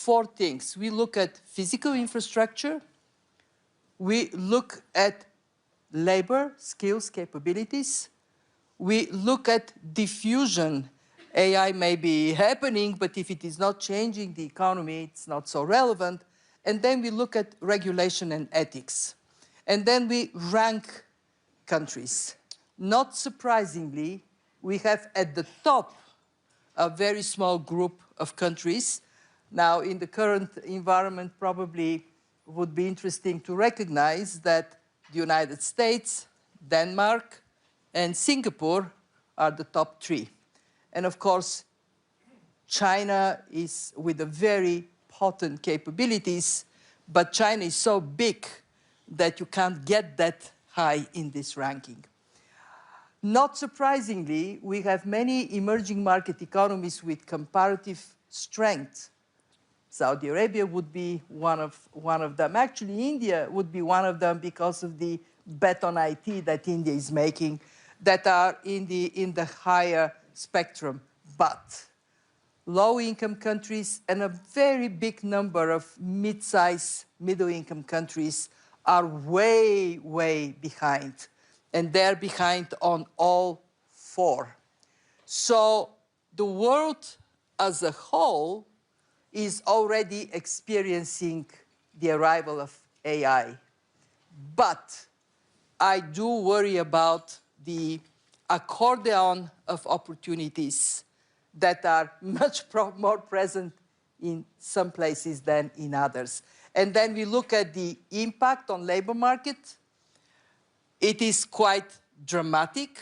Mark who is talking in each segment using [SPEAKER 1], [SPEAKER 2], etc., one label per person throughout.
[SPEAKER 1] four things. We look at physical infrastructure, we look at labor, skills, capabilities, we look at diffusion. AI may be happening, but if it is not changing the economy, it's not so relevant. And then we look at regulation and ethics. And then we rank countries. Not surprisingly, we have at the top a very small group of countries. Now, in the current environment, probably would be interesting to recognize that the United States, Denmark, and Singapore are the top three. And of course, China is with a very potent capabilities, but China is so big that you can't get that high in this ranking. Not surprisingly, we have many emerging market economies with comparative strength. Saudi Arabia would be one of them. Actually, India would be one of them because of the bet on IT that India is making that are in the higher spectrum. But low-income countries and a very big number of mid-size, middle-income countries are way, way behind. And they're behind on all four. So the world as a whole is already experiencing the arrival of AI. But I do worry about the accordion of opportunities that are much more present in some places than in others. And then we look at the impact on labor market. It is quite dramatic.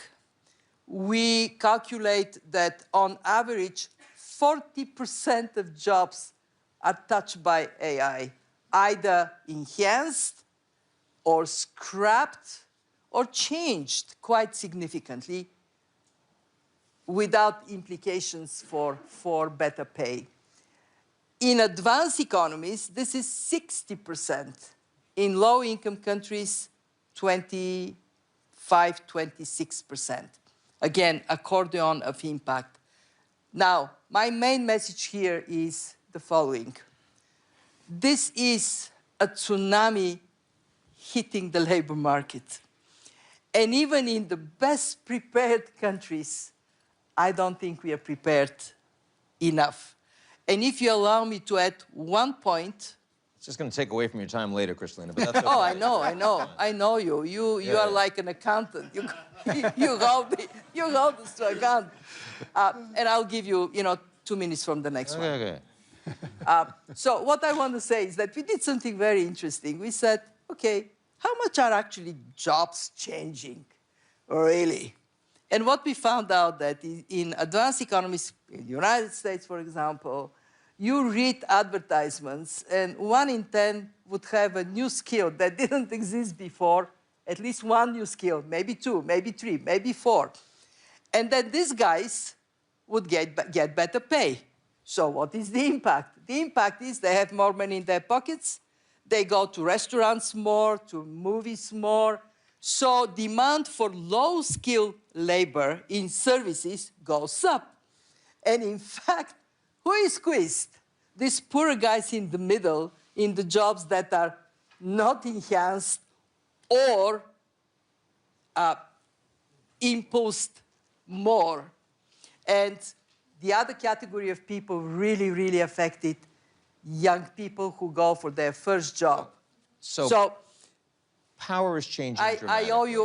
[SPEAKER 1] We calculate that on average, 40% of jobs are touched by AI, either enhanced or scrapped or changed quite significantly without implications for better pay. In advanced economies, this is 60%. In low-income countries, 25, 26%. Again, accordion of impact. Now, my main message here is the following. This is a tsunami hitting the labor market. And even in the best prepared countries, I don't think we are prepared enough. And if you allow me to add one point.
[SPEAKER 2] It's just going to take away from your time later, Kristalina, but that's okay.
[SPEAKER 1] Oh, I know you. You are like an accountant. You hold this to account. And I'll give you, 2 minutes from the next one.
[SPEAKER 2] Okay.
[SPEAKER 1] So what I want to say is that we did something very interesting. We said, okay, how much are actually jobs changing, really? And what we found out that in advanced economies, in the United States, for example, you read advertisements, and 1 in 10 would have a new skill that didn't exist before, at least one new skill, maybe 2, maybe 3, maybe 4. And then these guys would get better pay. So what is the impact? The impact is they have more money in their pockets, they go to restaurants more, to movies more. So demand for low-skilled labor in services goes up. And in fact, who is squeezed? These poor guys in the middle, in the jobs that are not enhanced or imposed more. And the other category of people really, really affected young people who go for their first job. So
[SPEAKER 2] power is changing dramatically.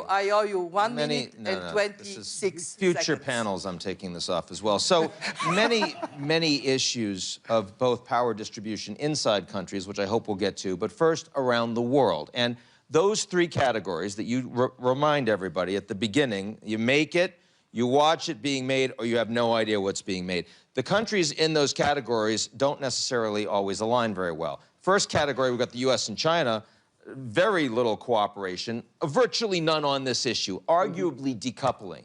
[SPEAKER 1] I owe you 1 minute and 26
[SPEAKER 2] future
[SPEAKER 1] seconds.
[SPEAKER 2] panels, I'm taking this off as well. So many issues of both power distribution inside countries, which I hope we'll get to, but first around the world. And those 3 categories that you remind everybody at the beginning, you make it, you watch it being made, or you have no idea what's being made. The countries in those categories don't necessarily always align very well. First category, we've got the US and China, very little cooperation, virtually none on this issue, arguably decoupling.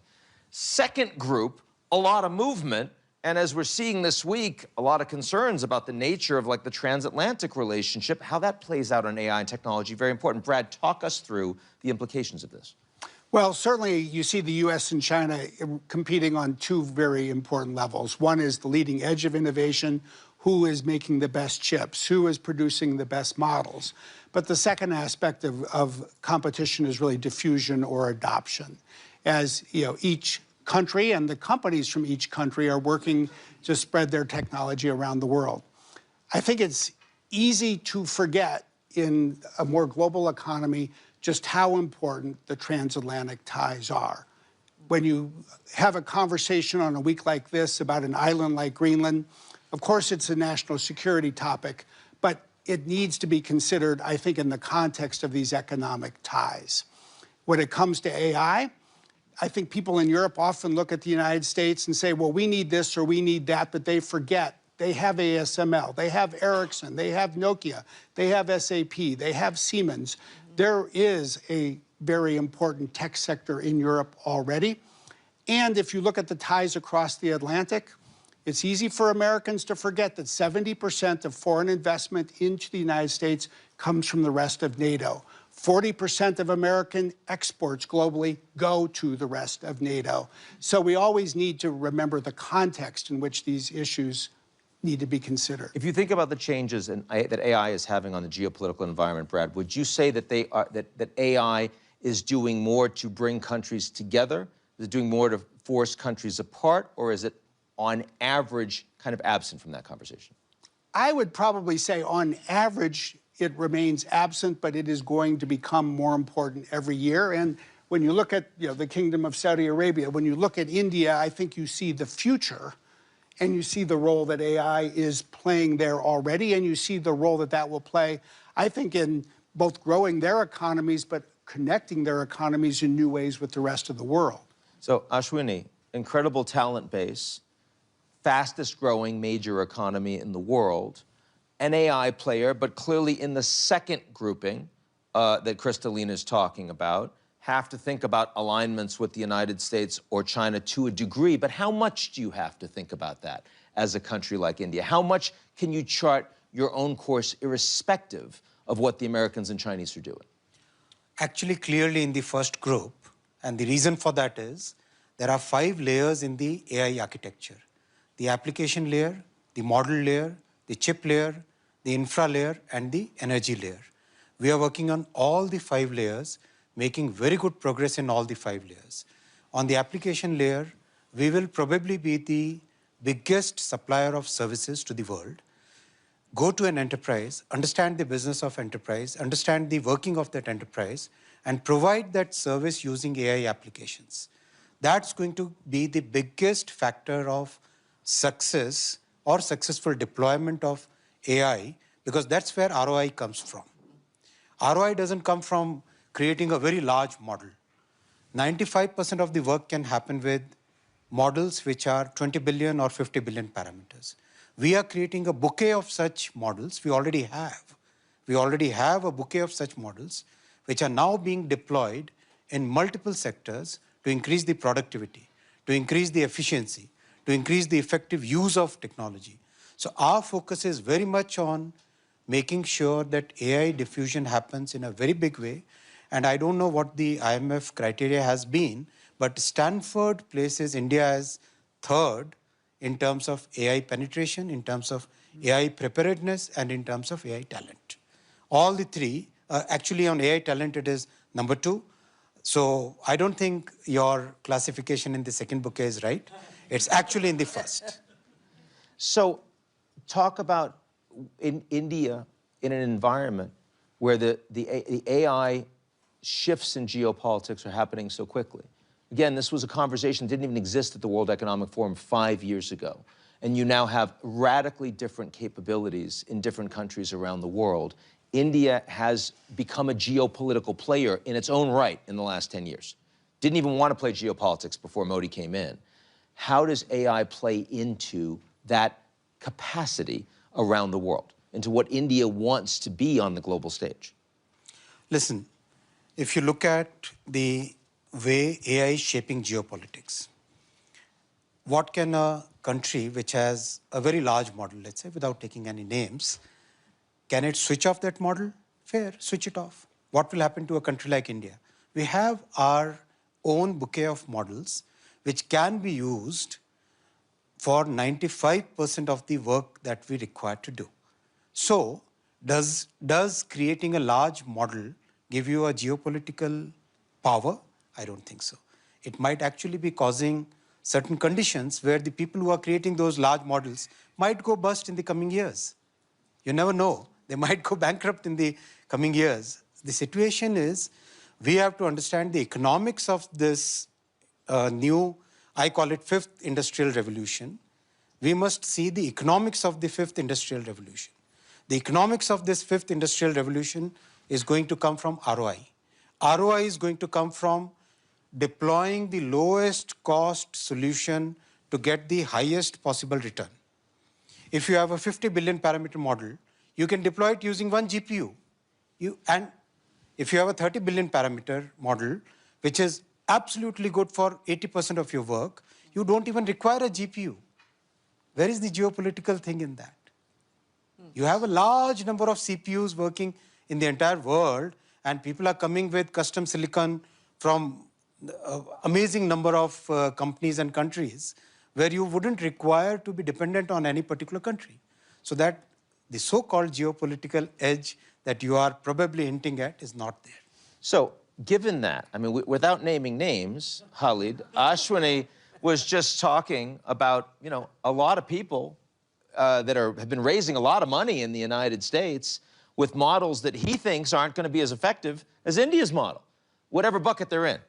[SPEAKER 2] Second group, a lot of movement, and as we're seeing this week, a lot of concerns about the nature of the transatlantic relationship, how that plays out on AI and technology, very important. Brad, talk us through the implications of this.
[SPEAKER 3] Well, certainly you see the U.S. and China competing on 2 very important levels. One is the leading edge of innovation, who is making the best chips, who is producing the best models. But the second aspect of competition is really diffusion or adoption. As each country and the companies from each country are working to spread their technology around the world. I think it's easy to forget in a more global economy just how important the transatlantic ties are. When you have a conversation on a week like this about an island like Greenland, of course it's a national security topic, but it needs to be considered, I think, in the context of these economic ties. When it comes to AI, I think people in Europe often look at the United States and say, well, we need this or we need that, but they forget they have ASML, they have Ericsson, they have Nokia, they have SAP, they have Siemens. There is a very important tech sector in Europe already. And if you look at the ties across the Atlantic, it's easy for Americans to forget that 70% of foreign investment into the United States comes from the rest of NATO. 40% of American exports globally go to the rest of NATO. So we always need to remember the context in which these issues need to be considered.
[SPEAKER 2] If you think about the changes that AI is having on the geopolitical environment, Brad, would you say that that AI is doing more to bring countries together? Is it doing more to force countries apart, or is it, on average, kind of absent from that conversation?
[SPEAKER 3] I would probably say, on average, it remains absent, but it is going to become more important every year. And when you look at the Kingdom of Saudi Arabia, when you look at India, I think you see the future, and you see the role that AI is playing there already, and you see the role that that will play, I think, in both growing their economies, but connecting their economies in new ways with the rest of the world.
[SPEAKER 2] So, Ashwini, incredible talent base, fastest growing major economy in the world, an AI player, but clearly in the second grouping that Kristalina is talking about, have to think about alignments with the United States or China to a degree, but how much do you have to think about that as a country like India? How much can you chart your own course irrespective of what the Americans and Chinese are doing?
[SPEAKER 4] Actually, clearly in the first group, and the reason for that is there are 5 layers in the AI architecture: the application layer, the model layer, the chip layer, the infra layer, and the energy layer. We are working on all the 5 layers, making very good progress in all the 5 layers. On the application layer, we will probably be the biggest supplier of services to the world. Go to an enterprise, understand the business of enterprise, understand the working of that enterprise, and provide that service using AI applications. That's going to be the biggest factor of success or successful deployment of AI, because that's where ROI comes from. ROI doesn't come from creating a very large model. 95% of the work can happen with models which are 20 billion or 50 billion parameters. We are creating a bouquet of such models. We already have. We already have a bouquet of such models which are now being deployed in multiple sectors to increase the productivity, to increase the efficiency, to increase the effective use of technology. So our focus is very much on making sure that AI diffusion happens in a very big way. And I don't know what the IMF criteria has been, but Stanford places India as 3rd in terms of AI penetration, in terms of AI preparedness, and in terms of AI talent. All the 3, actually on AI talent it is number 2. So I don't think your classification in the second bouquet is right. It's actually in the first.
[SPEAKER 2] So talk about in India, in an environment where the AI shifts in geopolitics are happening so quickly. Again, this was a conversation that didn't even exist at the World Economic Forum 5 years ago. And you now have radically different capabilities in different countries around the world. India has become a geopolitical player in its own right in the last 10 years. Didn't even want to play geopolitics before Modi came in. How does AI play into that capacity around the world, into what India wants to be on the global stage?
[SPEAKER 4] Listen, if you look at the way AI is shaping geopolitics, what can a country which has a very large model, let's say, without taking any names, can it switch off that model? Fair, switch it off. What will happen to a country like India? We have our own bouquet of models which can be used for 95% of the work that we require to do. So, does creating a large model give you a geopolitical power? I don't think so. It might actually be causing certain conditions where the people who are creating those large models might go bust in the coming years. You never know. They might go bankrupt in the coming years. The situation is, we have to understand the economics of this new, I call it fifth industrial revolution. We must see the economics of the fifth industrial revolution. The economics of this fifth industrial revolution is going to come from ROI. ROI is going to come from deploying the lowest cost solution to get the highest possible return. If you have a 50 billion parameter model, you can deploy it using one GPU. And if you have a 30 billion parameter model, which is absolutely good for 80% of your work, you don't even require a GPU. Where is the geopolitical thing in that? You have a large number of CPUs working in the entire world, and people are coming with custom silicon from amazing number of companies and countries where you wouldn't require to be dependent on any particular country. So that the so-called geopolitical edge that you are probably hinting at is not there.
[SPEAKER 2] So, given that, I mean, without naming names, Khalid, Ashwini was just talking about, you know, a lot of people that have been raising a lot of money in the United States with models that he thinks aren't going to be as effective as India's model, whatever bucket they're in.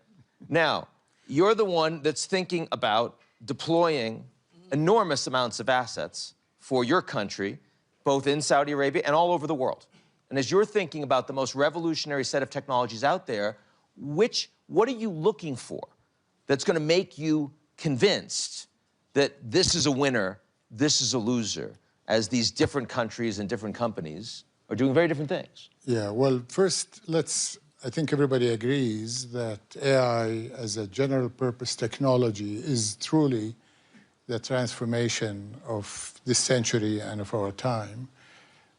[SPEAKER 2] Now, you're the one that's thinking about deploying enormous amounts of assets for your country, both in Saudi Arabia and all over the world. And as you're thinking about the most revolutionary set of technologies out there, what are you looking for that's going to make you convinced that this is a winner, this is a loser, as these different countries and different companies are doing very different things?
[SPEAKER 5] Yeah, well, first, I think everybody agrees that AI as a general purpose technology is truly the transformation of this century and of our time.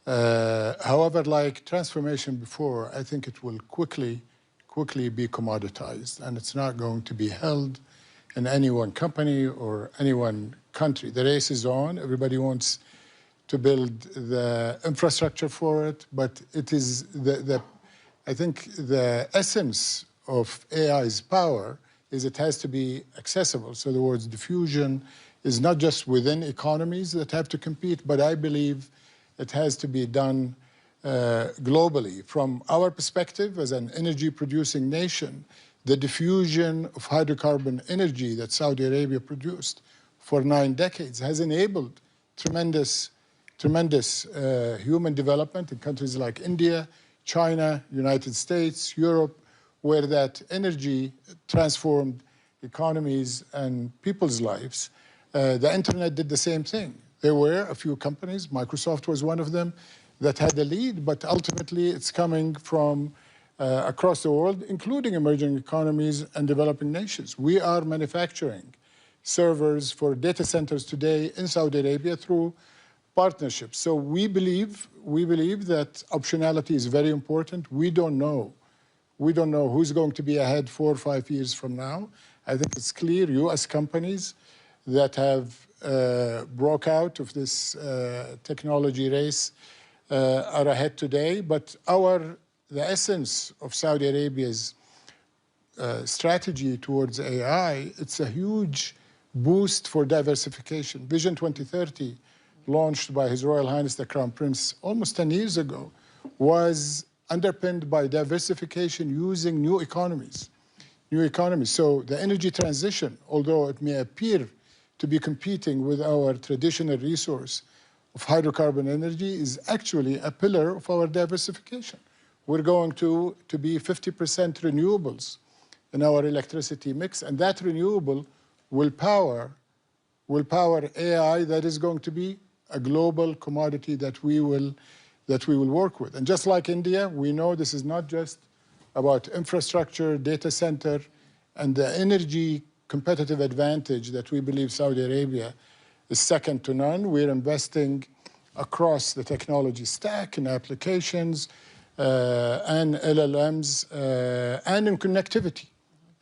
[SPEAKER 5] However, like transformation before, I think it will quickly be commoditized, and it's not going to be held in any one company or any one country. The race is on. Everybody wants to build the infrastructure for it, but it is I think the essence of AI's power is it has to be accessible. So the words diffusion is not just within economies that have to compete, but I believe it has to be done globally. From our perspective as an energy-producing nation, the diffusion of hydrocarbon energy that Saudi Arabia produced for 9 decades has enabled tremendous human development in countries like India, China, United States, Europe, where that energy transformed economies and people's lives. The internet did the same thing. There were a few companies, Microsoft was one of them, that had the lead, but ultimately it's coming from across the world, including emerging economies and developing nations. We are manufacturing servers for data centers today in Saudi Arabia through partnerships. So we believe that optionality is very important. We don't know who's going to be ahead 4 or 5 years from now. I think it's clear U.S. companies that have broke out of this technology race are ahead today. But the essence of Saudi Arabia's strategy towards AI, it's a huge boost for diversification. Vision 2030, launched by His Royal Highness the Crown Prince almost 10 years ago, was underpinned by diversification using new economies. So the energy transition, although it may appear to be competing with our traditional resource of hydrocarbon energy, is actually a pillar of our diversification. We're going to be 50% renewables in our electricity mix, and that renewable will power AI that is going to be a global commodity that we will work with. And just like India, we know this is not just about infrastructure, data center, and the energy competitive advantage that we believe Saudi Arabia is second to none. We're investing across the technology stack in applications and LLMs and in connectivity.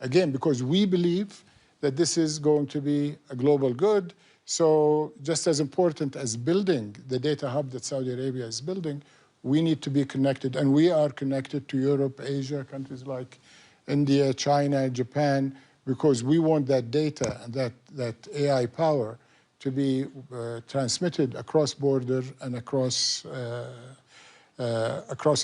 [SPEAKER 5] Again, because we believe that this is going to be a global good. So just as important as building the data hub that Saudi Arabia is building, we need to be connected, and we are connected to Europe, Asia, countries like India, China, Japan, because we want that data and that AI power to be transmitted across border and across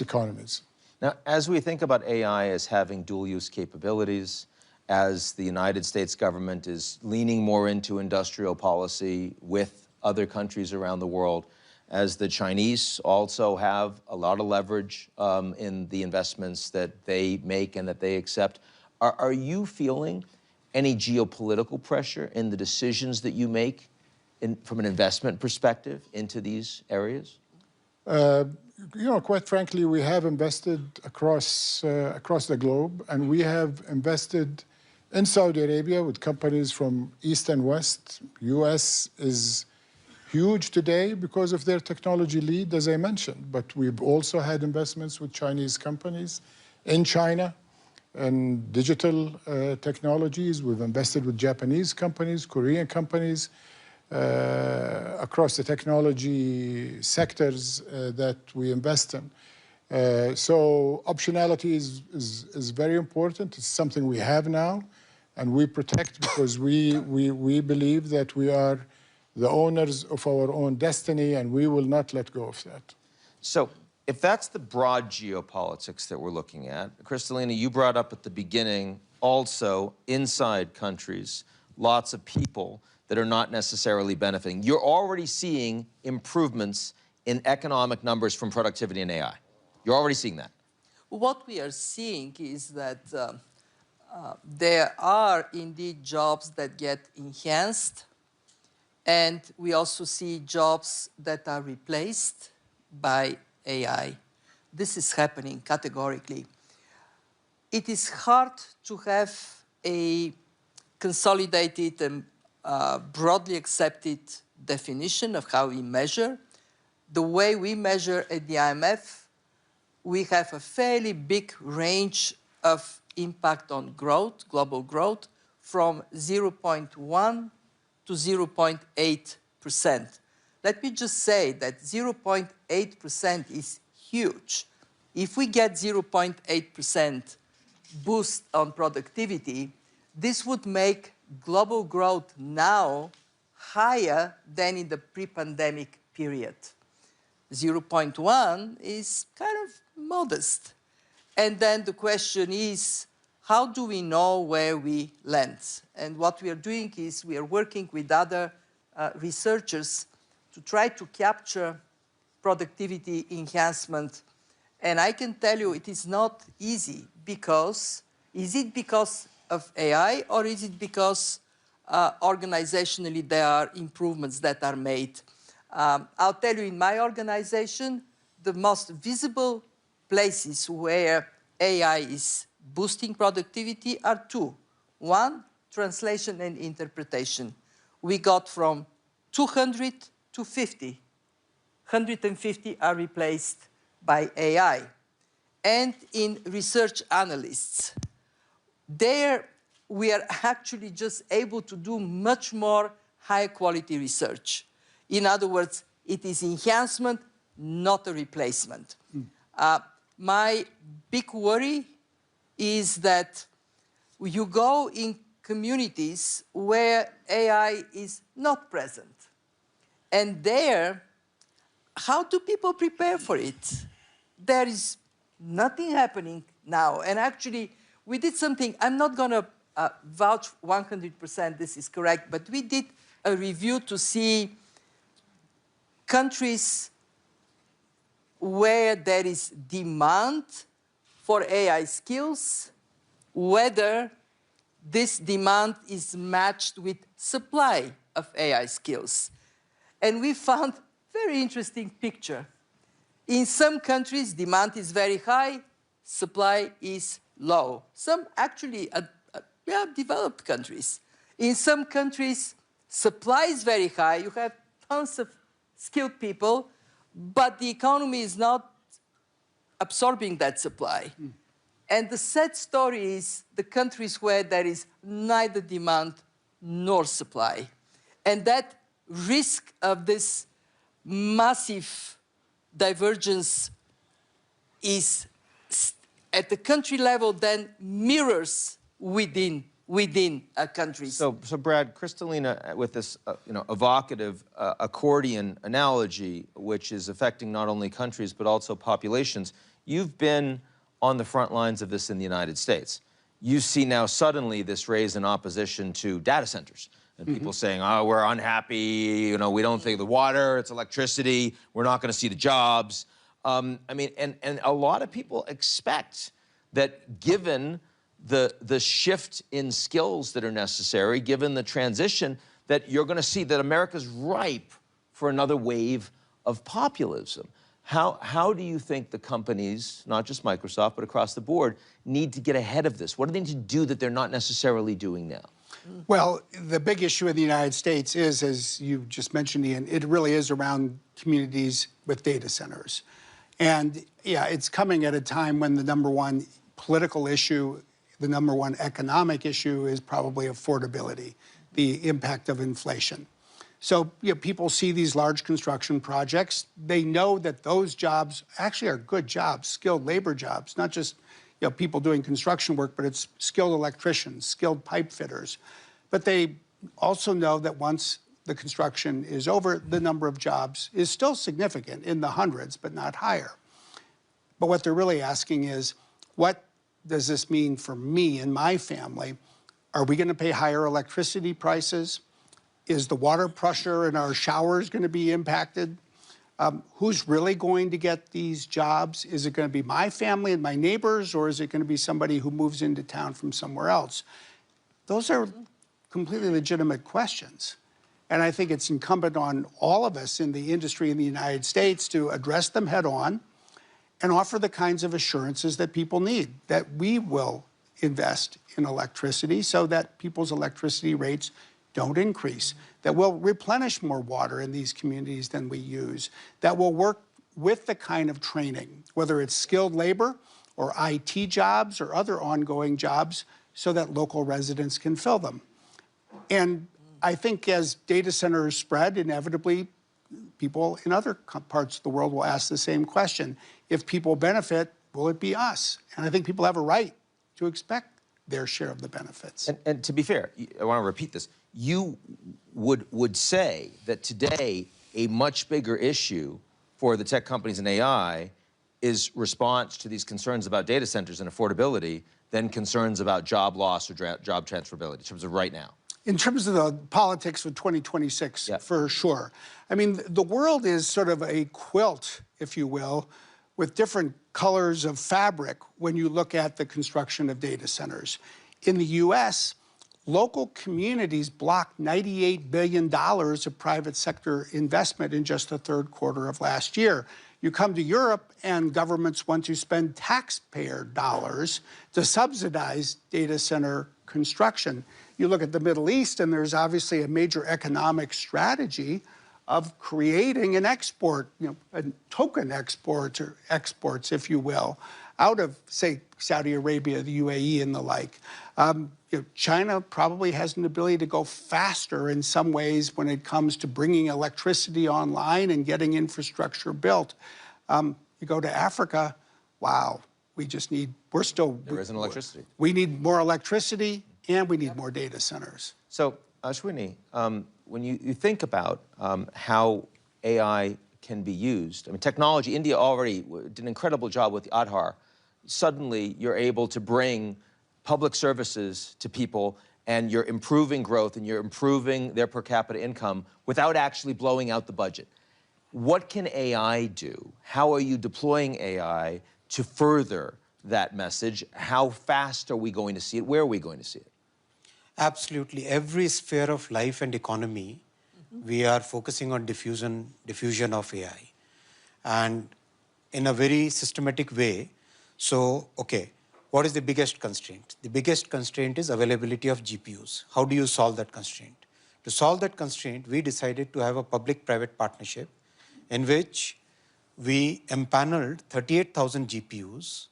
[SPEAKER 5] economies.
[SPEAKER 2] Now, as we think about AI as having dual-use capabilities, as the United States government is leaning more into industrial policy with other countries around the world, as the Chinese also have a lot of leverage in the investments that they make and that they accept, are you feeling any geopolitical pressure in the decisions that you make from an investment perspective into these areas?
[SPEAKER 5] Quite frankly, we have invested across the globe, and we have invested in Saudi Arabia with companies from East and West. US is huge today because of their technology lead, as I mentioned, but we've also had investments with Chinese companies in China and digital technologies. We've invested with Japanese companies, Korean companies, across the technology sectors that we invest in. So optionality is very important. It's something we have now, and we protect because we believe that we are the owners of our own destiny, and we will not let go of that.
[SPEAKER 2] So if that's the broad geopolitics that we're looking at, Kristalina, you brought up at the beginning also inside countries, lots of people that are not necessarily benefiting. You're already seeing improvements in economic numbers from productivity and AI. You're already seeing that.
[SPEAKER 1] What we are seeing is that there are indeed jobs that get enhanced, and we also see jobs that are replaced by AI. This is happening categorically. It is hard to have a consolidated and broadly accepted definition of how we measure. The way we measure at the IMF, we have a fairly big range of impact on growth, global growth, from 0.1 to 0.8%. Let me just say that 0.8% is huge. If we get 0.8% boost on productivity, this would make global growth now higher than in the pre-pandemic period. 0.1 is kind of modest. And then the question is, how do we know where we land? And what we are doing is we are working with other researchers to try to capture productivity enhancement. And I can tell you it is not easy because, is it because of AI or is it because organizationally there are improvements that are made? I'll tell you, in my organization, the most visible places where AI is boosting productivity are two. One, translation and interpretation. We got from 200 to 50. 150 are replaced by AI. And in research analysts, there we are actually just able to do much more high quality research. In other words, it is enhancement, not a replacement. My big worry is that you go in communities where AI is not present. And there, how do people prepare for it? There is nothing happening now. And actually, we did something, I'm not going to vouch 100% this is correct, but we did a review to see countries where there is demand for AI skills, whether this demand is matched with supply of AI skills. And we found a very interesting picture. In some countries, demand is very high, supply is low. Some actually developed countries. In some countries, supply is very high. You have tons of skilled people, but the economy is not absorbing that supply. And the sad story is the countries where there is neither demand nor supply. And that risk of this massive divergence is at the country level then mirrors within countries.
[SPEAKER 2] So Brad, Kristalina, with this evocative accordion analogy, which is affecting not only countries but also populations, you've been on the front lines of this in the United States. You see now suddenly this raise in opposition to data centers. And people saying, oh, we're unhappy, we don't think the water, it's electricity, we're not going to see the jobs. I mean, and a lot of people expect that given the shift in skills that are necessary, given the transition, that you're going to see that America's ripe for another wave of populism. How do you think the companies, not just Microsoft, but across the board, need to get ahead of this? What do they need to do that they're not necessarily doing now?
[SPEAKER 3] Well, the big issue in the United States is, as you just mentioned, Ian, it really is around communities with data centers. And yeah, it's coming at a time when the #1 political issue, the #1 economic issue is probably affordability, the impact of inflation. So people see these large construction projects. They know that those jobs actually are good jobs, skilled labor jobs, not just people doing construction work, but it's skilled electricians, skilled pipe fitters. But they also know that once the construction is over, the number of jobs is still significant, in the hundreds, but not higher. But what they're really asking is, what does this mean for me and my family? Are we going to pay higher electricity prices? Is the water pressure in our showers going to be impacted? Who's really going to get these jobs? Is it going to be my family and my neighbors, or is it going to be somebody who moves into town from somewhere else? Those are completely legitimate questions. And I think it's incumbent on all of us in the industry in the United States to address them head on and offer the kinds of assurances that people need, that we will invest in electricity so that people's electricity rates don't increase, that we'll replenish more water in these communities than we use, that will work with the kind of training, whether it's skilled labor or IT jobs or other ongoing jobs, so that local residents can fill them. And I think as data centers spread, inevitably, people in other parts of the world will ask the same question. If people benefit, will it be us? And I think people have a right to expect their share of the benefits.
[SPEAKER 2] And to be fair, I want to repeat this. You would say that today a much bigger issue for the tech companies in AI is response to these concerns about data centers and affordability than concerns about job loss or job transferability in terms of right now.
[SPEAKER 3] In terms of the politics of 2026, for sure. I mean, the world is sort of a quilt, if you will, with different colors of fabric when you look at the construction of data centers. In the US, local communities blocked $98 billion of private sector investment in just the third quarter of last year. You come to Europe and governments want to spend taxpayer dollars to subsidize data center construction. You look at the Middle East and there's obviously a major economic strategy of creating an export, a token export or exports, if you will, out of, say, Saudi Arabia, the UAE and the like. China probably has an ability to go faster in some ways when it comes to bringing electricity online and getting infrastructure built. You go to Africa, wow, there isn't
[SPEAKER 2] electricity.
[SPEAKER 3] We need more electricity and we need more data centers.
[SPEAKER 2] So, Ashwini, when you think about how AI can be used, I mean, technology, India already did an incredible job with the Aadhaar. Suddenly, you're able to bring public services to people, and you're improving growth, and you're improving their per capita income without actually blowing out the budget. What can AI do? How are you deploying AI to further that message? How fast are we going to see it? Where are we going to see it?
[SPEAKER 4] Absolutely. Every sphere of life and economy, we are focusing on diffusion of AI. And in a very systematic way. So, okay, what is the biggest constraint? The biggest constraint is availability of GPUs. How do you solve that constraint? To solve that constraint, we decided to have a public-private partnership in which we empaneled 38,000 GPUs,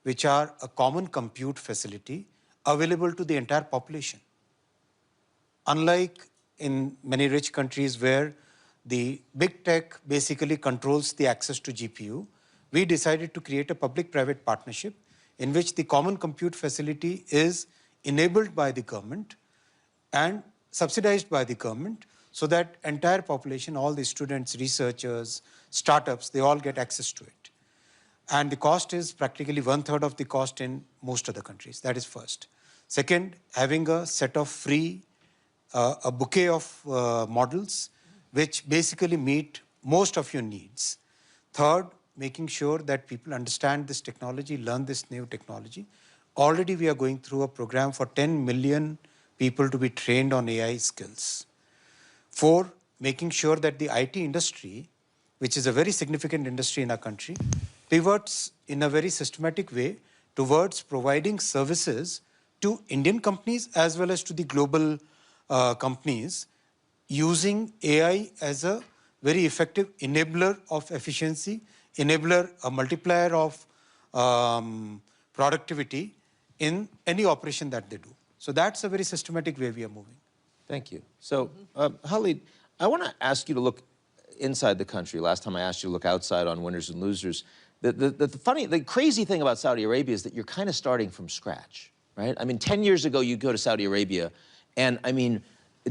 [SPEAKER 4] which are a common compute facility available to the entire population. Unlike in many rich countries where the big tech basically controls the access to GPU, we decided to create a public-private partnership in which the common compute facility is enabled by the government and subsidized by the government, so that entire population, all the students, researchers, startups, they all get access to it. And the cost is practically 1/3 of the cost in most other countries. That is first. Second, having a set of free, a bouquet of models which basically meet most of your needs. Third, making sure that people understand this technology, learn this new technology. Already we are going through a program for 10 million people to be trained on AI skills. Four, making sure that the IT industry, which is a very significant industry in our country, pivots in a very systematic way towards providing services to Indian companies as well as to the global companies, using AI as a very effective enabler of efficiency, enabler, a multiplier of productivity in any operation that they do. So that's a very systematic way we are moving.
[SPEAKER 2] Thank you. So, Khalid, I want to ask you to look inside the country. Last time I asked you to look outside on winners and losers. The crazy thing about Saudi Arabia is that you're kind of starting from scratch, right? I mean, 10 years ago, you go to Saudi Arabia, and I mean,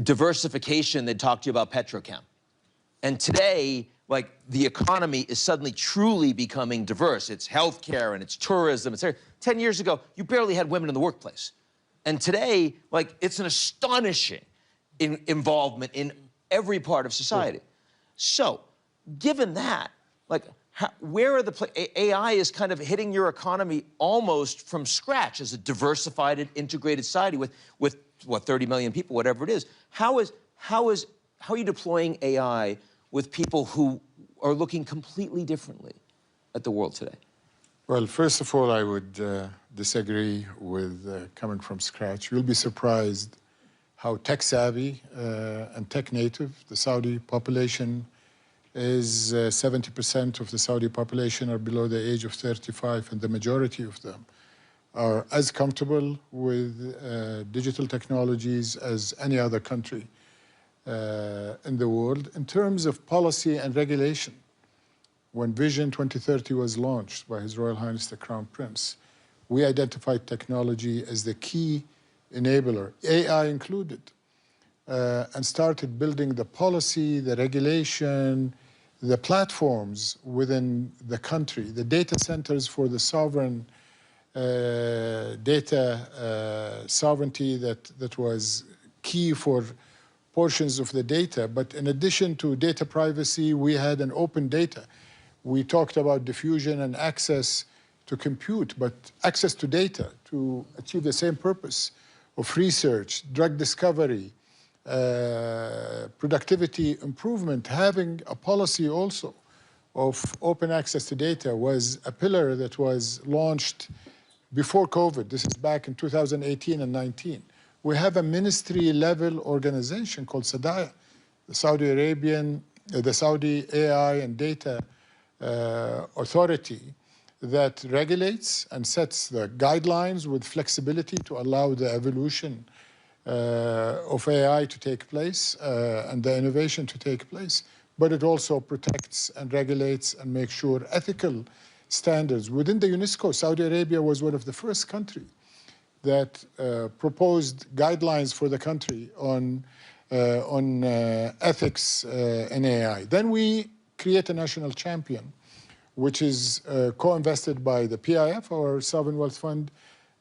[SPEAKER 2] diversification, they'd talk to you about petrochem. And today, like, the economy is suddenly truly becoming diverse. It's healthcare and it's tourism. It's 10 years ago, you barely had women in the workplace. And today, like, it's an astonishing involvement in every part of society. So, given that, like, where are AI is kind of hitting your economy almost from scratch as a diversified and integrated society with what, 30 million people, whatever it is. How are you deploying AI with people who are looking completely differently at the world today?
[SPEAKER 5] Well, first of all, I would disagree with coming from scratch. You'll be surprised how tech-savvy and tech-native the Saudi population is. 70% of the Saudi population are below the age of 35, and the majority of them are as comfortable with digital technologies as any other country in the world. In terms of policy and regulation, when Vision 2030 was launched by His Royal Highness the Crown Prince, we identified technology as the key enabler, AI included, and started building the policy, the regulation, the platforms within the country, the data centers for the sovereign data sovereignty that was key for portions of the data. But in addition to data privacy, we had an open data. We talked about diffusion and access to compute, but access to data to achieve the same purpose of research, drug discovery, productivity improvement. Having a policy also of open access to data was a pillar that was launched before COVID. This is back in 2018 and 19. We have a ministry-level organization called SADAIA, the Saudi AI and Data Authority, that regulates and sets the guidelines with flexibility to allow the evolution of AI to take place and the innovation to take place. But it also protects and regulates and makes sure ethical standards. Within the UNESCO, Saudi Arabia was one of the first countries that proposed guidelines for the country on ethics in AI. Then we create a national champion, which is co-invested by the PIF, our sovereign wealth fund,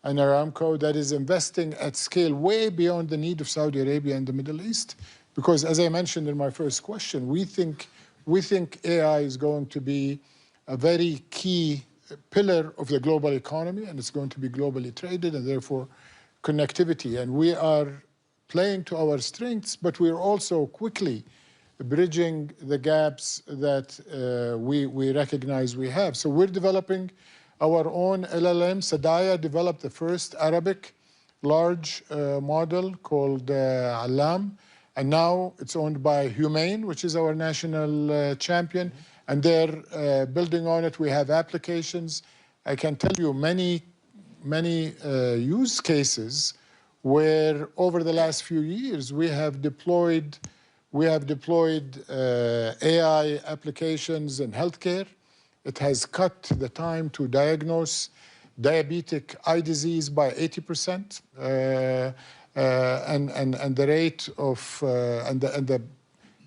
[SPEAKER 5] and Aramco, that is investing at scale way beyond the need of Saudi Arabia and the Middle East. Because as I mentioned in my first question, we think AI is going to be a very key pillar of the global economy, and it's going to be globally traded, and therefore connectivity. And we are playing to our strengths, but we're also quickly bridging the gaps that we recognize we have. So we're developing our own LLM. SADAIA developed the first Arabic large model called Alam, and now it's owned by Humane, which is our national champion, and they're building on it. We have applications. I can tell you many use cases where over the last few years we have deployed AI applications in healthcare. It has cut the time to diagnose diabetic eye disease by 80%, and the rate of and the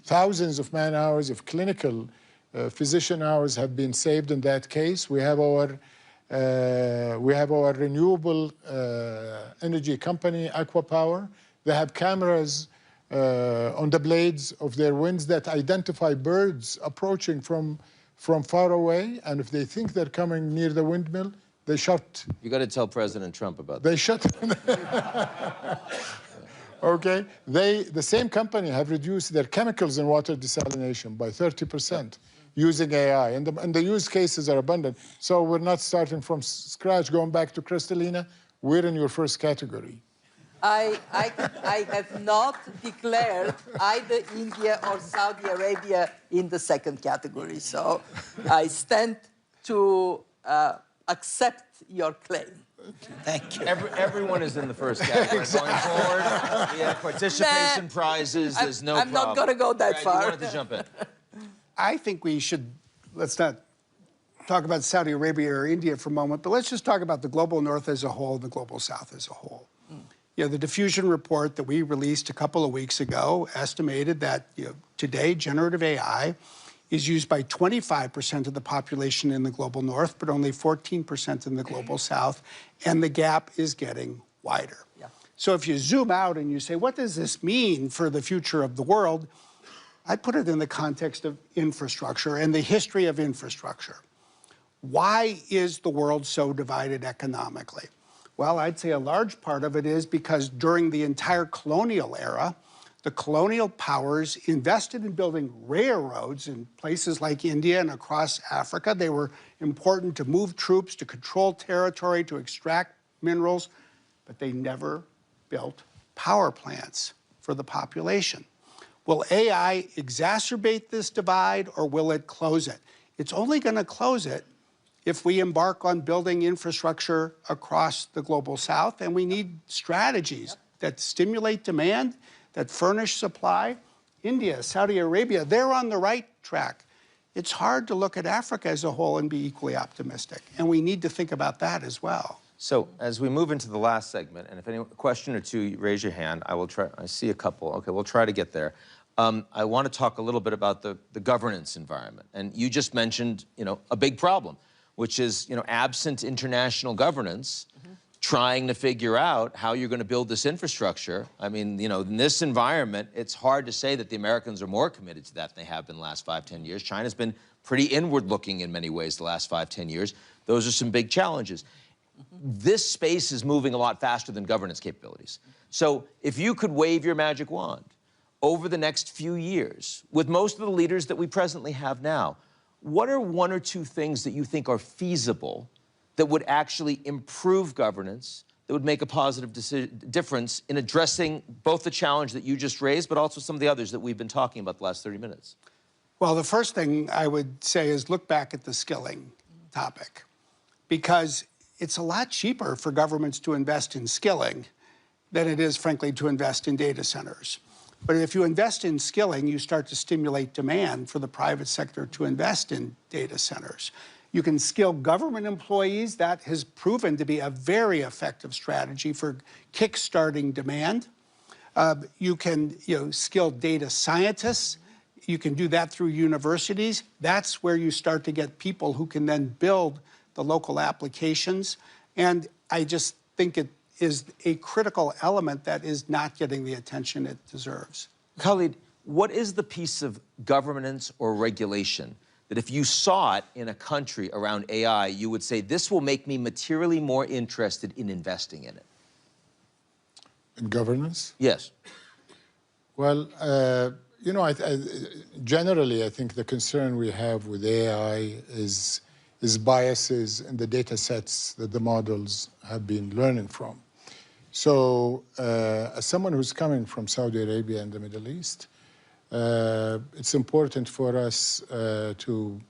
[SPEAKER 5] thousands of man hours of clinical physician hours have been saved in that case. We have our renewable energy company, Aqua Power. They have cameras on the blades of their winds that identify birds approaching from far away, and if they think they're coming near the windmill, they shut.
[SPEAKER 2] You got to tell President Trump about that.
[SPEAKER 5] They shut. Okay, the same company have reduced their chemicals in water desalination by 30% using AI, and the use cases are abundant. So we're not starting from scratch. Going back to Kristalina, we're in your first category.
[SPEAKER 1] I have not declared either India or Saudi Arabia in the second category, so I stand to accept your claim.
[SPEAKER 4] Thank you.
[SPEAKER 2] Everyone is in the first category. Going forward, we have participation prizes. There's no problem.
[SPEAKER 1] I'm not going to go that far.
[SPEAKER 2] You wanted to jump in.
[SPEAKER 3] I think we should, let's not talk about Saudi Arabia or India for a moment, but let's just talk about the global north as a whole and the global south as a whole. You know, the Diffusion report that we released a couple of weeks ago estimated that today generative AI is used by 25% of the population in the global north, but only 14% in the global south, and the gap is getting wider. Yeah. So if you zoom out and you say, what does this mean for the future of the world? I put it in the context of infrastructure and the history of infrastructure. Why is the world so divided economically? Well, I'd say a large part of it is because during the entire colonial era, the colonial powers invested in building railroads in places like India and across Africa. They were important to move troops, to control territory, to extract minerals, but they never built power plants for the population. Will AI exacerbate this divide, or will it close it? It's only going to close it if we embark on building infrastructure across the global south, and we need strategies that stimulate demand, that furnish supply. India, Saudi Arabia, they're on the right track. It's hard to look at Africa as a whole and be equally optimistic, and we need to think about that as well.
[SPEAKER 2] So as we move into the last segment, and if any question or two, raise your hand. I will try. I see a couple. Okay, we'll try to get there. I want to talk a little bit about the governance environment. And you just mentioned, a big problem, which is, absent international governance, trying to figure out how you're going to build this infrastructure. I mean, in this environment, it's hard to say that the Americans are more committed to that than they have been the last 5, 10 years. China's been pretty inward-looking in many ways the last 5, 10 years. Those are some big challenges. This space is moving a lot faster than governance capabilities. So if you could wave your magic wand over the next few years, with most of the leaders that we presently have now, what are 1 or 2 things that you think are feasible that would actually improve governance, that would make a positive difference in addressing both the challenge that you just raised, but also some of the others that we've been talking about the last 30 minutes?
[SPEAKER 3] Well, the first thing I would say is look back at the skilling topic, because it's a lot cheaper for governments to invest in skilling than it is, frankly, to invest in data centers. But if you invest in skilling, you start to stimulate demand for the private sector to invest in data centers. You can skill government employees. That has proven to be a very effective strategy for kickstarting demand. You can skill data scientists. You can do that through universities. That's where you start to get people who can then build the local applications. And I just think it is a critical element that is not getting the attention it deserves.
[SPEAKER 2] Khalid, what is the piece of governance or regulation that if you saw it in a country around AI, you would say, this will make me materially more interested in investing in it?
[SPEAKER 5] In governance?
[SPEAKER 2] Yes.
[SPEAKER 5] Well, generally, I think the concern we have with AI is biases in the data sets that the models have been learning from. So as someone who's coming from Saudi Arabia and the Middle East, it's important for us to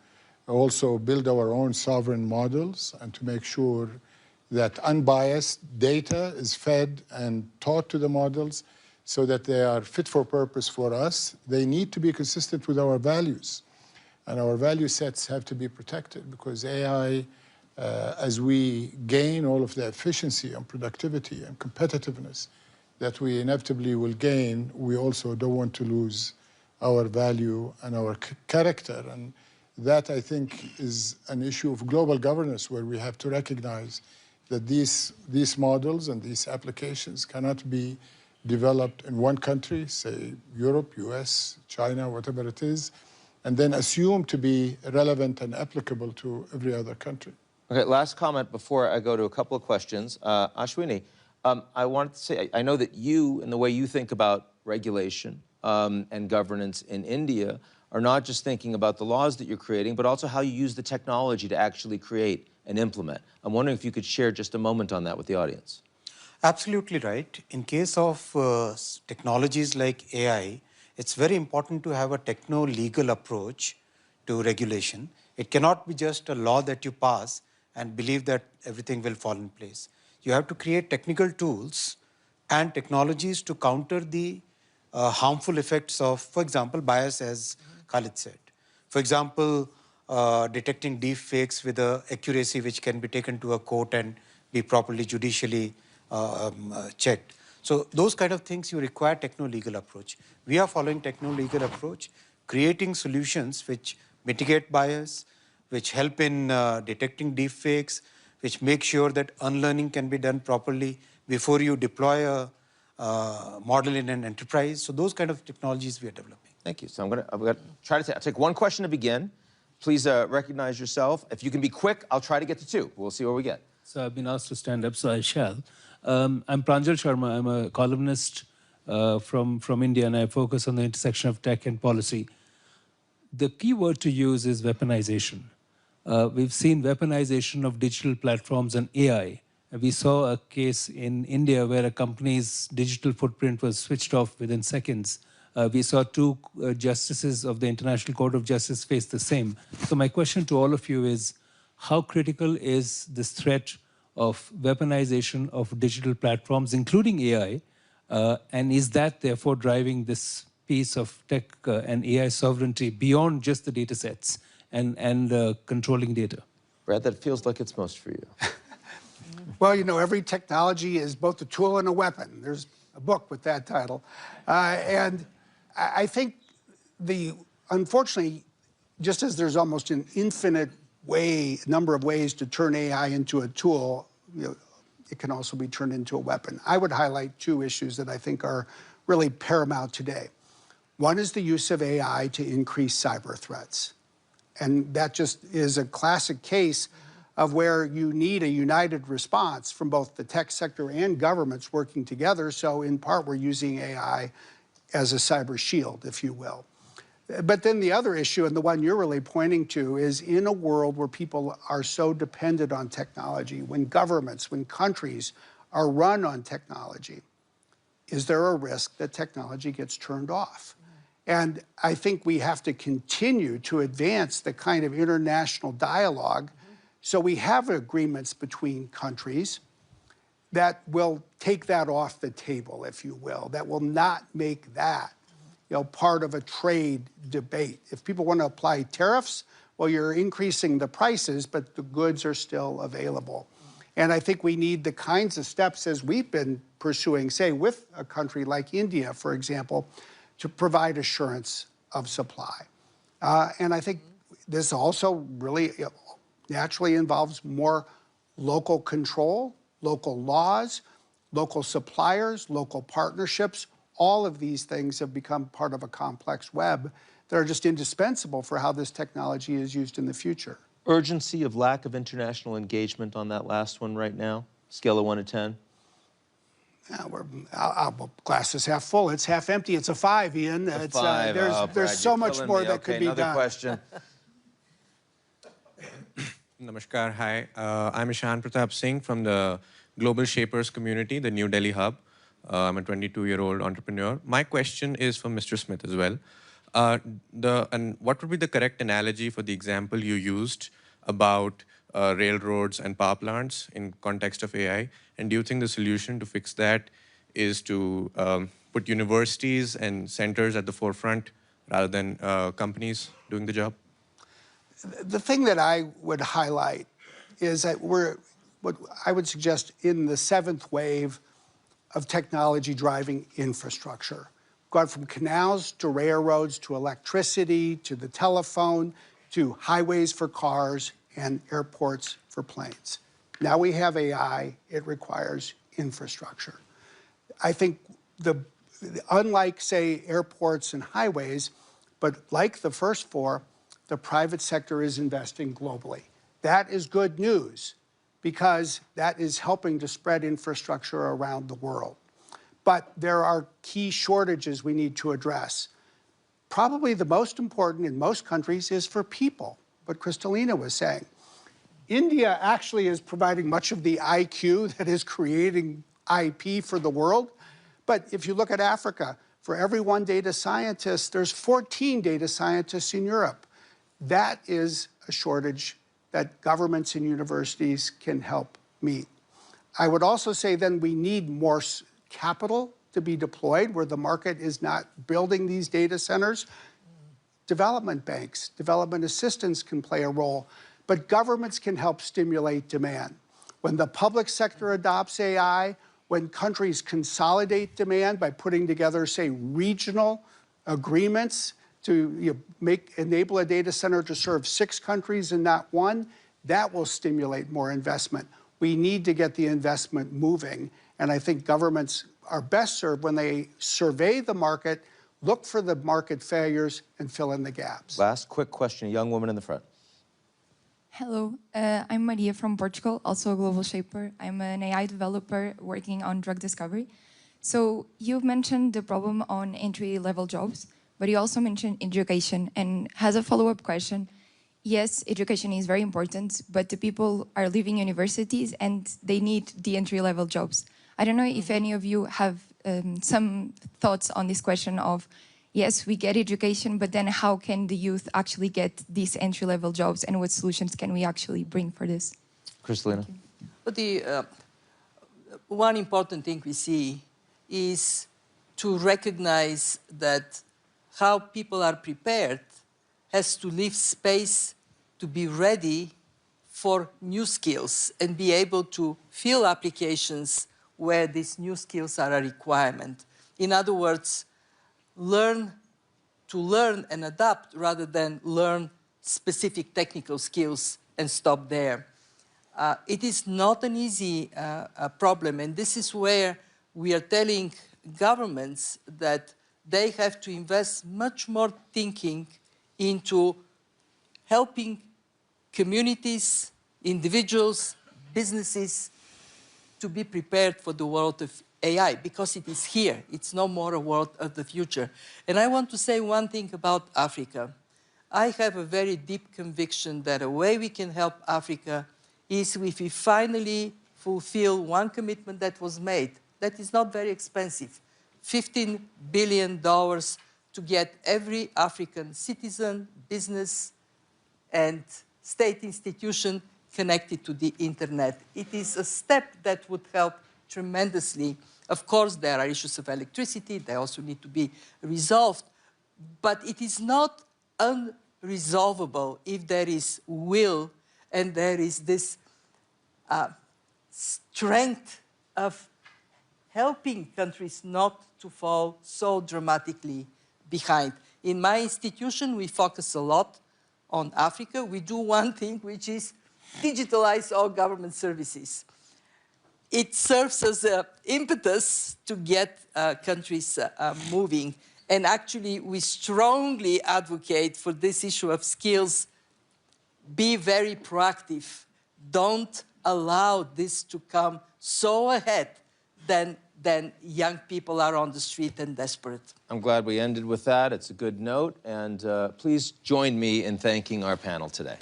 [SPEAKER 5] also build our own sovereign models and to make sure that unbiased data is fed and taught to the models so that they are fit for purpose for us. They need to be consistent with our values. And our value sets have to be protected because AI, as we gain all of the efficiency and productivity and competitiveness that we inevitably will gain, we also don't want to lose our value and our character. And that, I think, is an issue of global governance where we have to recognize that these models and these applications cannot be developed in one country, say Europe, US, China, whatever it is, and then assume to be relevant and applicable to every other country.
[SPEAKER 2] Okay, last comment before I go to a couple of questions. Ashwini, I wanted to say, I know that you and the way you think about regulation and governance in India are not just thinking about the laws that you're creating, but also how you use the technology to actually create and implement. I'm wondering if you could share just a moment on that with the audience.
[SPEAKER 4] Absolutely right. In case of technologies like AI, it's very important to have a techno-legal approach to regulation. It cannot be just a law that you pass and believe that everything will fall in place. You have to create technical tools and technologies to counter the harmful effects of, for example, bias, as Khalid said. For example, detecting deep fakes with an accuracy which can be taken to a court and be properly judicially checked. So those kind of things, you require techno-legal approach. We are following techno-legal approach, creating solutions which mitigate bias, which help in detecting deep fakes, which make sure that unlearning can be done properly before you deploy a model in an enterprise. So those kind of technologies we are developing.
[SPEAKER 2] Thank you. So I'm gonna try to take one question to begin. Please recognize yourself. If you can be quick, I'll try to get to two. We'll see where we get.
[SPEAKER 6] So I've been asked to stand up, so I shall. I'm Pranjal Sharma. I'm a columnist from India, and I focus on the intersection of tech and policy. The key word to use is weaponization. We've seen weaponization of digital platforms and AI. We saw a case in India where a company's digital footprint was switched off within seconds. We saw two justices of the International Court of Justice face the same. So my question to all of you is, how critical is this threat of weaponization of digital platforms, including AI, and is that therefore driving this piece of tech and AI sovereignty beyond just the data sets and controlling data?
[SPEAKER 2] Brad, that feels like it's most for you.
[SPEAKER 3] Well, you know, every technology is both a tool and a weapon. There's a book with that title. And I think unfortunately, just as there's almost an infinite number of ways to turn AI into a tool, you know, it can also be turned into a weapon. I would highlight two issues that I think are really paramount today. One is the use of AI to increase cyber threats. And that just is a classic case of where you need a united response from both the tech sector and governments working together. So in part, we're using AI as a cyber shield, if you will. But then the other issue, and the one you're really pointing to, is in a world where people are so dependent on technology, when governments, when countries are run on technology, is there a risk that technology gets turned off? And I think we have to continue to advance the kind of international dialogue so we have agreements between countries that will take that off the table, if you will, that will not make that, you know, part of a trade debate. If people want to apply tariffs, well, you're increasing the prices, but the goods are still available. And I think we need the kinds of steps as we've been pursuing, say, with a country like India, for example, to provide assurance of supply. And I think this also really naturally involves more local control, local laws, local suppliers, local partnerships. All of these things have become part of a complex web that are just indispensable for how this technology is used in the future.
[SPEAKER 2] Urgency of lack of international engagement on that last one right now? Scale of 1 to 10?
[SPEAKER 3] Glass is half full. It's half empty. It's a 5, Ian.
[SPEAKER 2] It's 5.
[SPEAKER 3] There's
[SPEAKER 2] Brad,
[SPEAKER 3] so much more that could be done.
[SPEAKER 2] Another question.
[SPEAKER 7] Namaskar. Hi. I'm Ishan Pratap Singh from the Global Shapers community, the New Delhi hub. I'm a 22-year-old entrepreneur. My question is for Mr. Smith as well. And what would be the correct analogy for the example you used about railroads and power plants in context of AI? And do you think the solution to fix that is to put universities and centers at the forefront rather than companies doing the job?
[SPEAKER 3] The thing that I would highlight is that what I would suggest in the seventh wave of technology driving infrastructure. Gone from canals to railroads to electricity to the telephone to highways for cars and airports for planes. Now we have AI, it requires infrastructure. I think unlike, say, airports and highways, but like the first four, the private sector is investing globally. That is good news because that is helping to spread infrastructure around the world. But there are key shortages we need to address. Probably the most important in most countries is for people, what Kristalina was saying. India actually is providing much of the IQ that is creating IP for the world. But if you look at Africa, for every one data scientist, there's 14 data scientists in Europe. That is a shortage that governments and universities can help meet. I would also say then we need more capital to be deployed where the market is not building these data centers. Development banks, development assistance can play a role, but governments can help stimulate demand. When the public sector adopts AI, when countries consolidate demand by putting together, say, regional agreements to enable a data center to serve 6 countries and not 1, that will stimulate more investment. We need to get the investment moving, and I think governments are best served when they survey the market, look for the market failures, and fill in the gaps.
[SPEAKER 2] Last quick question, a young woman in the front.
[SPEAKER 8] Hello, I'm Maria from Portugal, also a global shaper. I'm an AI developer working on drug discovery. So you've mentioned the problem on entry-level jobs, but you also mentioned education. And as a follow-up question, yes, education is very important, but the people are leaving universities and they need the entry-level jobs. I don't know if any of you have some thoughts on this question of, yes, we get education, but then how can the youth actually get these entry-level jobs and what solutions can we actually bring for this?
[SPEAKER 2] Kristalina?
[SPEAKER 1] But one important thing we see is to recognize that how people are prepared has to leave space to be ready for new skills and be able to fill applications where these new skills are a requirement. In other words, learn and adapt rather than learn specific technical skills and stop there. It is not an easy problem, and this is where we are telling governments that they have to invest much more thinking into helping communities, individuals, businesses to be prepared for the world of AI, because it is here. It's no more a world of the future. And I want to say one thing about Africa. I have a very deep conviction that a way we can help Africa is if we finally fulfill one commitment that was made. That is not very expensive. $15 billion to get every African citizen, business, and state institution connected to the internet. It is a step that would help tremendously. Of course, there are issues of electricity. They also need to be resolved. But it is not unresolvable if there is will and there is this strength of helping countries not to fall so dramatically behind. In my institution, we focus a lot on Africa. We do one thing, which is digitalize all government services. It serves as an impetus to get countries moving. And actually, we strongly advocate for this issue of skills. Be very proactive. Don't allow this to come so ahead than young people are on the street and desperate.
[SPEAKER 2] I'm glad we ended with that. It's a good note. And please join me in thanking our panel today.